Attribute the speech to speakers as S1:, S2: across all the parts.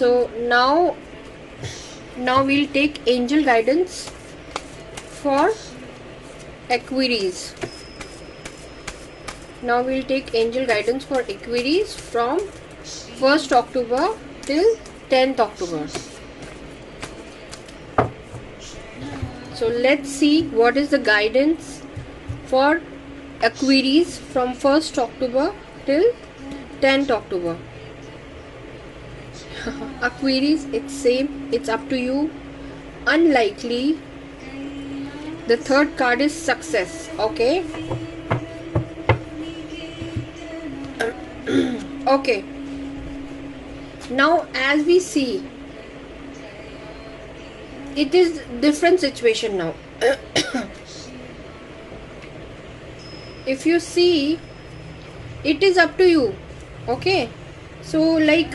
S1: So now we'll take angel guidance for Aquarius. Now we'll take angel guidance for Aquarius from 1st October till 10th October. So let's see what is the guidance for Aquarius from 1st October till 10th October. Aquarius, it's same, it's up to you. Unlikely. The third card is success. Okay. Okay. Now as we see, it is different situation now. If you see, it is up to you. Okay. So like,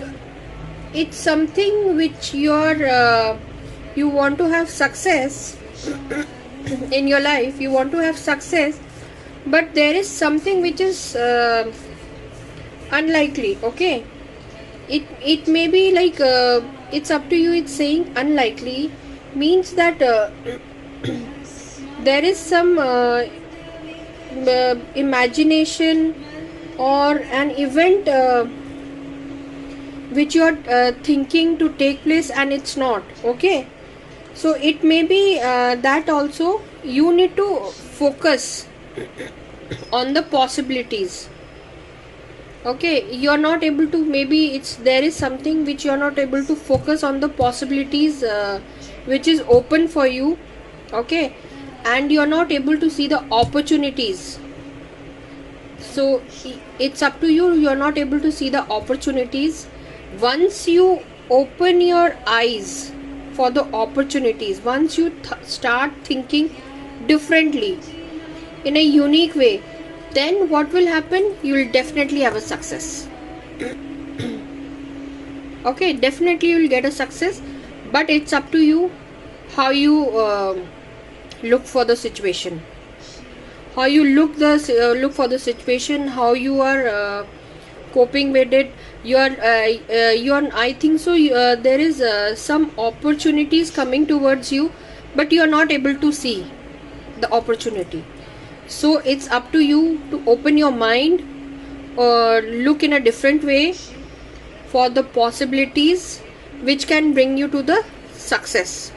S1: it's something which you want to have success in your life. You want to have success, but there is something which is unlikely. Okay, it may be like, it's up to you. It's saying unlikely means that there is some imagination or an event which you are thinking to take place, and it's not. Okay, so it may be that also you need to focus on the possibilities. Okay, you are not able to, maybe there is something which you are not able to focus on the possibilities which is open for you. Okay, and you are not able to see the opportunities. So it's up to you. You are not able to see the opportunities. Once you open your eyes for the opportunities, once you start thinking differently in a unique way, then what will happen? You will definitely have a success. Okay, definitely you will get a success, but it's up to you how you look for the situation, how you look for the situation, how you are coping with it. You are I think so, there is some opportunities coming towards you, but you are not able to see the opportunity. So it's up to you to open your mind or look in a different way for the possibilities which can bring you to the success.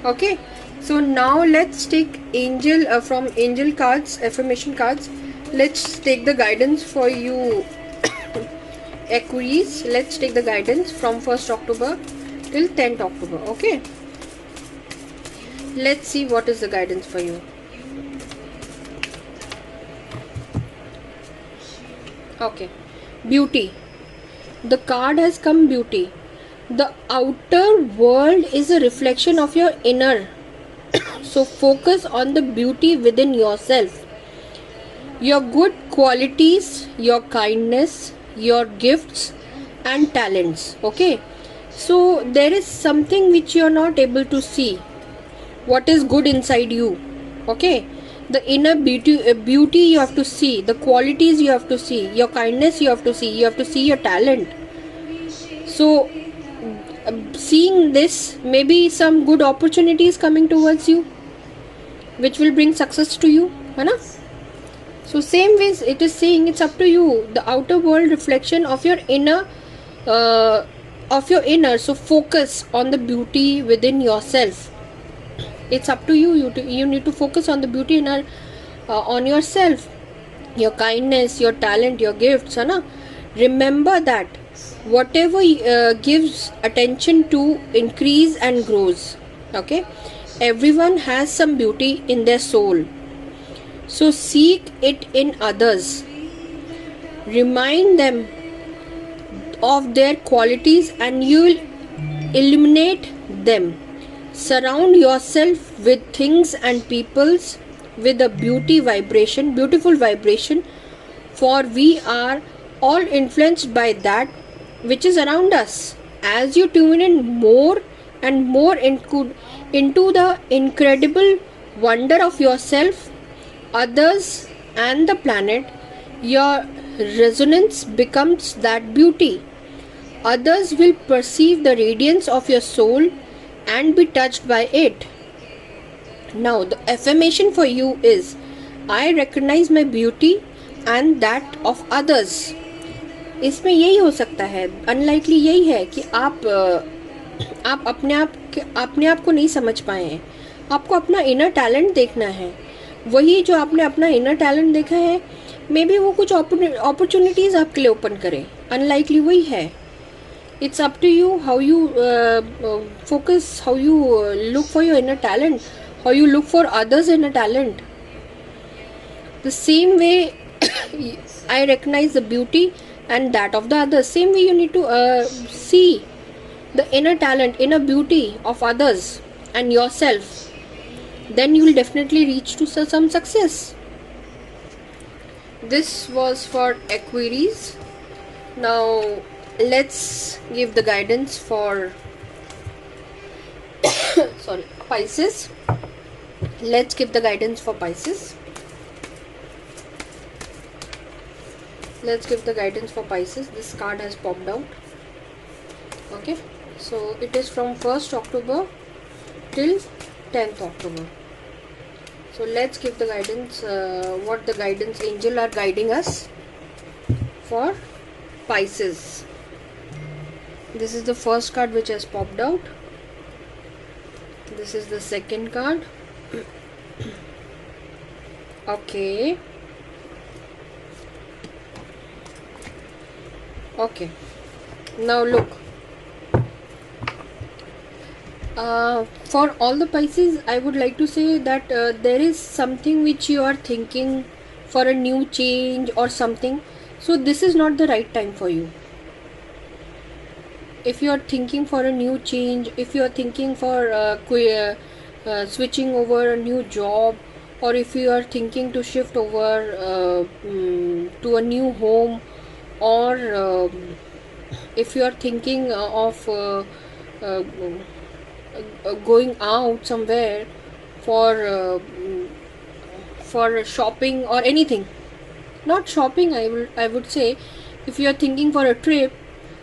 S1: Okay, so now let's take angel from angel cards, affirmation cards. Let's take the guidance for you Aquarius. Let's take the guidance from 1st October till 10th October. Okay, let's see what is the guidance for you. Okay, beauty. The card has come, beauty. The outer world is a reflection of your inner. So focus on the beauty within yourself. Your good qualities, your kindness, your gifts and talents. Okay, so there is something which you are not able to see, what is good inside you. Okay, the inner beauty you have to see, the qualities you have to see, your kindness you have to see, your talent. So seeing this, maybe some good opportunities coming towards you which will bring success to you, है ना? So same ways it is saying, it's up to you, the outer world reflection of your inner So focus on the beauty within yourself. It's up to you. You need to focus on the beauty on yourself, your kindness, your talent, your gifts, है ना? Remember that whatever gives attention to increase and grows. Okay, everyone has some beauty in their soul, so seek it in others. Remind them of their qualities and you will illuminate them. Surround yourself with things and peoples with a beautiful vibration, for we are all influenced by that which is around us. As you tune in more and more into the incredible wonder of yourself, others and the planet, your resonance becomes that beauty. Others will perceive the radiance of your soul and be touched by it. Now, the affirmation for you is, I recognize my beauty and that of others. इसमें यही हो सकता है, unlikely यही है कि आप अपने आप को नहीं समझ पाए हैं. आपको अपना इनर टैलेंट देखना है. वही जो आपने अपना इनर टैलेंट देखा है, मे बी वो कुछ अपॉर्चुनिटीज आपके लिए ओपन करे. अनलाइकली वही है. It's up to you how you focus, how you look for your inner talent, how you look for others' inner talent. The same way I recognize the beauty and that of the others, same way you need to see the inner talent, inner beauty of others and yourself. Then you will definitely reach to some success. This was for Aquarius. Now let's give the guidance for Pisces. Let's give the guidance for Pisces. Let's give the guidance for Pisces. This card has popped out. Okay, so it is from 1st October till 10th October. So let's give the guidance, what the guidance angel are guiding us for Pisces. This is the first card which has popped out. This is the second card. Okay. Okay. Now look. For all the Pisces, I would like to say that there is something which you are thinking for a new change or something. So this is not the right time for you. If you are thinking for a new change, if you are thinking for switching over a new job, or if you are thinking to shift over to a new home, or if you are thinking of going out somewhere for shopping or anything, not shopping, I would say, if you are thinking for a trip,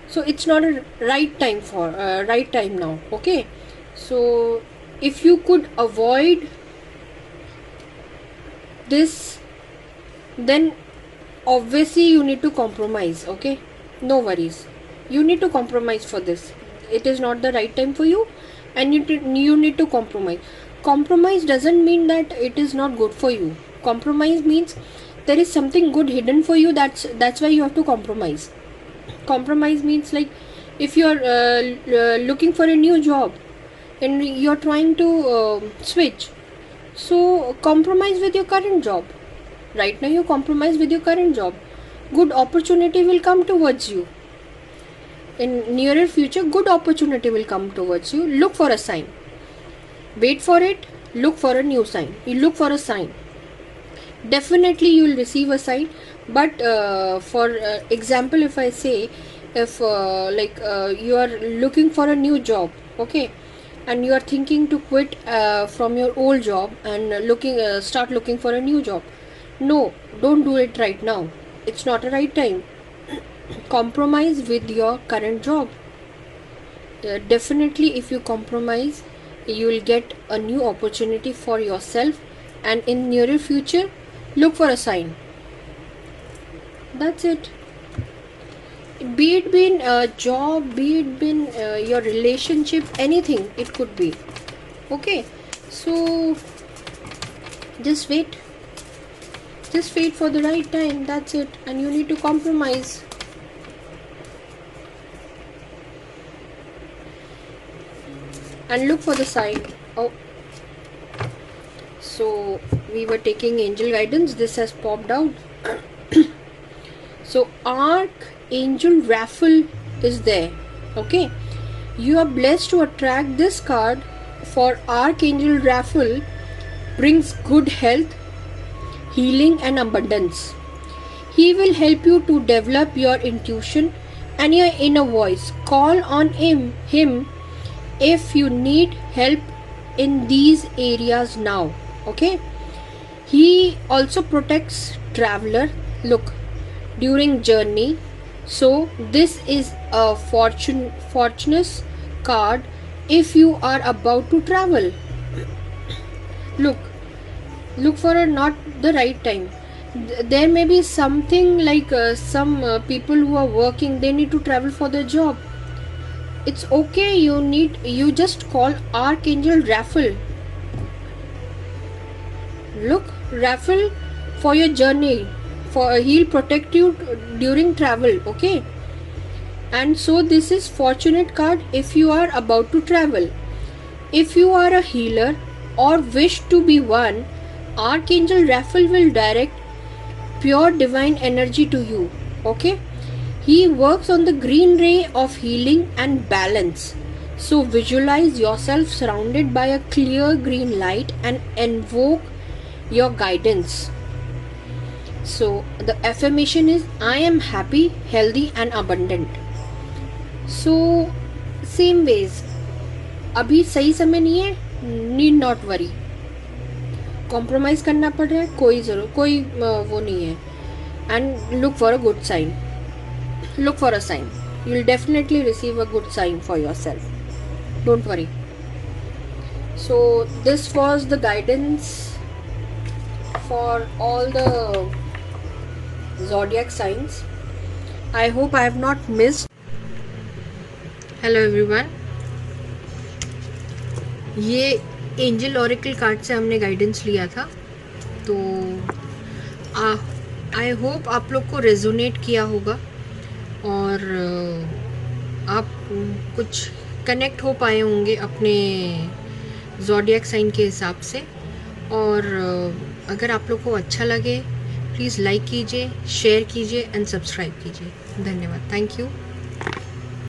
S1: so it's not a right time for right time now. Okay, so if you could avoid this, then obviously you need to compromise. Okay, no worries, you need to compromise for this. It is not the right time for you, and you need to compromise. Compromise doesn't mean that it is not good for you. Compromise means there is something good hidden for you. That's why you have to compromise. Compromise means, like, if you are looking for a new job and you are trying to switch, so compromise with your current job. Right now you compromise with your current job. Good opportunity will come towards you. In nearer future, good opportunity will come towards you. Look for a sign. Wait for it. Look for a new sign. You look for a sign. Definitely you will receive a sign. But for example, if I say, if you are looking for a new job, okay, and you are thinking to quit from your old job and start looking for a new job, no, don't do it right now. It's not a right time. Compromise with your current job. Definitely if you compromise, you will get a new opportunity for yourself, and in nearer future, look for a sign. That's it. Be it been a job, be it been your relationship, anything it could be. Okay, so just wait for the right time. That's it. And you need to compromise. And look for the sign. Oh, so we were taking angel guidance. This has popped out. So Archangel Raphael is there. Okay, you are blessed to attract this card. For Archangel Raphael brings good health, healing and abundance. He will help you to develop your intuition and your inner voice. Call on him if you need help in these areas now. Okay, he also protects traveler. Look, during journey, So this is a fortunate card if you are about to travel. Look for a not the right time. There may be something like some people who are working, they need to travel for their job. It's okay, you just call Archangel Raphael. Look, Raphael, for your journey, for he'll protect you during travel. Okay. And so this is fortunate card if you are about to travel. If you are a healer or wish to be one, Archangel Raphael will direct pure divine energy to you. Okay. He works on the green ray of healing and balance. So visualize yourself surrounded by a clear green light and invoke your guidance. So the affirmation is, I am happy, healthy and abundant. So same ways, अभी सही समय नहीं है, need not worry. Compromise करना पड़ रहा है, कोई वो नहीं है. And look for a good sign. Look for a sign. You'll definitely receive a good sign for yourself. Don't worry. So this was the guidance for all the zodiac signs. I hope I have not missed. Hello everyone. ये angel oracle card से हमने guidance लिया था, तो I hope आप लोग को resonate किया होगा और आप कुछ कनेक्ट हो पाए होंगे अपने ज़ोडिएक साइन के हिसाब से. और अगर आप लोग को अच्छा लगे, प्लीज़ लाइक कीजिए, शेयर कीजिए एंड सब्सक्राइब कीजिए. धन्यवाद. Thank you.